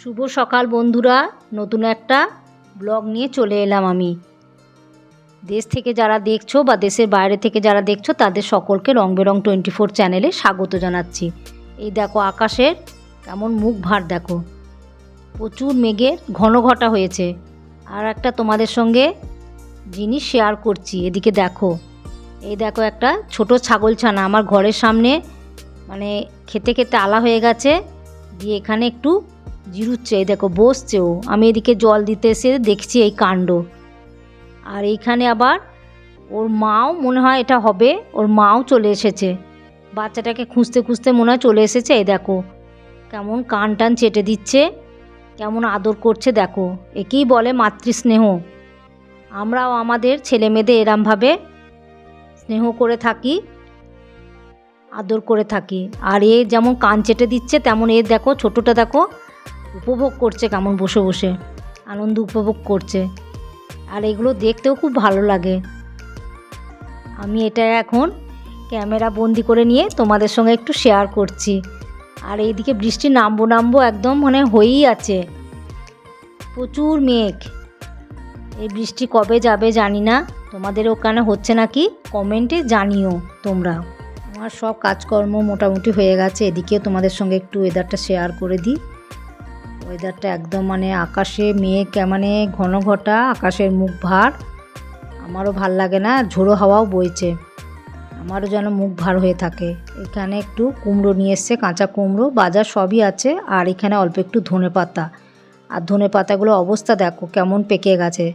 শুভ সকাল বন্ধুরা, নতুন একটা ব্লগ নিয়ে চলে এলাম আমি। দেশ থেকে যারা দেখছো বা দেশের বাইরে থেকে যারা দেখছো তাদের সকলকে রং বেরং 24 চ্যানেলে স্বাগত জানাচ্ছি। এই দেখো আকাশের কেমন মুখ ভার দেখো, প্রচুর মেঘের ঘন ঘটা হয়েছে। আর একটা তোমাদের সঙ্গে জিনিস শেয়ার করছি, এদিকে দেখো। এই দেখো একটা ছোট ছাগলছানা আমার ঘরের সামনে মানে খেতে খেতে আলা হয়ে গেছে, দিয়ে এখানে একটু জিরুচ্ছে। এই দেখো বসছেও, আমি এদিকে জল দিতে এসে দেখছি এই কাণ্ড। আর এইখানে আবার ওর মাও মনে হয় এটা হবে, ওর মাও চলে এসেছে, বাচ্চাটাকে খুঁজতে খুঁজতে মনে হয় চলে এসেছে। এই দেখো কেমন কান টান চেটে দিচ্ছে, কেমন আদর করছে দেখো। একেই বলে মাতৃস্নেহ। আমরাও আমাদের ছেলে মেয়েদের এরমভাবে স্নেহ করে থাকি, আদর করে থাকি। আর এ যেমন কান চেটে দিচ্ছে তেমন এ দেখো ছোটোটা দেখো উপভোগ করছে, কেমন বসে বসে আনন্দ উপভোগ করছে। আর এগুলো দেখতেও খুব ভালো লাগে। আমি এটা এখন ক্যামেরা বন্দি করে নিয়ে তোমাদের সঙ্গে একটু শেয়ার করছি। আর এইদিকে বৃষ্টি নামবো একদম মানে হয়েই আছে, প্রচুর মেঘ। এই বৃষ্টি কবে যাবে জানি না, তোমাদের ওখানে হচ্ছে নাকি কমেন্টে জানিও তোমরা। আমার সব কাজকর্ম মোটামুটি হয়ে গেছে। এদিকেও তোমাদের সঙ্গে একটু ওয়েদারটা শেয়ার করে দিই। ওয়েদারটা একদম মানে আকাশে মেঘ, মানে ঘন ঘটা, আকাশের মুখ ভার। আমারও ভাল লাগে না, ঝোড়ো হাওয়াও বইছে, আমারও যেন মুখ ভার হয়ে থাকে। এখানে একটু কুমড়ো নিয়ে এসছে, কাঁচা কুমড়ো, বাজার সবই আছে। আর এখানে অল্প একটু ধনেপাতা, আর ধনেপাতাগুলো অবস্থা দেখো কেমন পেকে গেছে।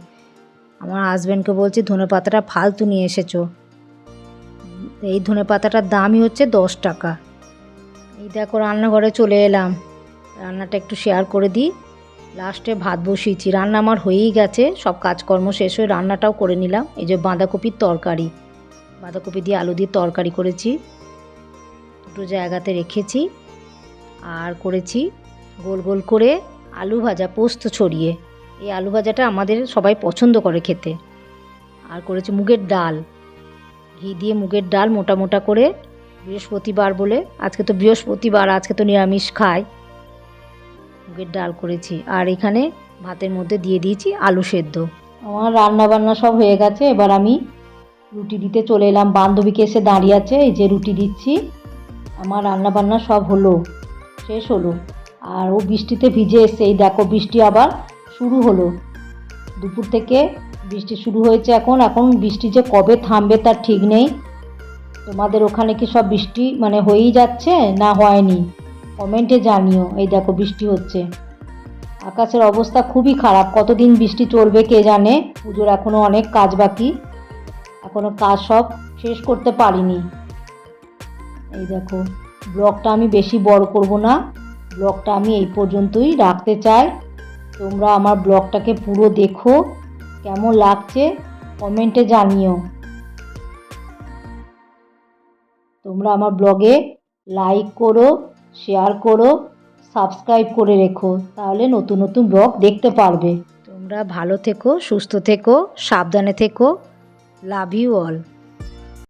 আমার হাজব্যান্ডকে বলছি ধনেপাতাটা ফালতু নিয়ে এসেছো। এই ধনেপাতাটার দামই হচ্ছে 10 টাকা। এই দেখো রান্নাঘরে চলে এলাম, রান্নাটা একটু শেয়ার করে দিই। লাস্টে ভাত বসিয়েছি, রান্না আমার হয়েই গেছে, সব কাজকর্ম শেষ হয়ে রান্নাটাও করে নিলাম। এই যে বাঁধাকপির তরকারি, বাঁধাকপি দিয়ে আলু দিয়ে তরকারি করেছি, দুটো জায়গাতে রেখেছি। আর করেছি গোল গোল করে আলু ভাজা পোস্ত ছড়িয়ে। এই আলু ভাজাটা আমাদের সবাই পছন্দ করে খেতে। আর করেছি মুগের ডাল, ঘি দিয়ে মুগের ডাল মোটা মোটা করে, বৃহস্পতিবার বলে, আজকে তো বৃহস্পতিবার, আজকে তো নিরামিষ খাই। মুগের ডাল করেছি। আর এখানে ভাতের মধ্যে দিয়ে দিয়েছি আলু সেদ্ধ। আমার রান্না বান্না সব হয়ে গেছে, এবার আমি রুটি দিতে চলে এলাম। বান্ধবীকে এসে দাঁড়িয়ে আছে, এই যে রুটি দিচ্ছি। আমার রান্না বান্না সব হলো, শেষ হলো। আর ও বৃষ্টিতে ভিজে এসছে, এই দেখো বৃষ্টি আবার শুরু হলো। দুপুর থেকে বৃষ্টি শুরু হয়েছে, এখন বৃষ্টি যে কবে থামবে তার ঠিক নেই। তোমাদের ওখানে কি সব বৃষ্টি মানে হয়েই যাচ্ছে না হয়নি কমেন্টে জানিও। এই দেখো বৃষ্টি হচ্ছে, আকাশের অবস্থা খুবই খারাপ। কতদিন বৃষ্টি চলবে কে জানে। পুজোর এখনও অনেক কাজ বাকি, এখনও কাজ সব শেষ করতে পারিনি। এই দেখো ব্লগটা আমি বেশি বড় করব না, ব্লগটা আমি এই পর্যন্তই রাখতে চাই। তোমরা আমার ব্লগটাকে পুরো দেখো, কেমন লাগছে কমেন্টে জানিও। তোমরা আমার ব্লগে লাইক করো, শেয়ার করো, সাবস্ক্রাইব করে রেখো, তাহলে নতুন নতুন ব্লগ দেখতে পারবে। তোমরা ভালো থেকো, সুস্থ থেকো, সাবধানে থেকো। Love you all.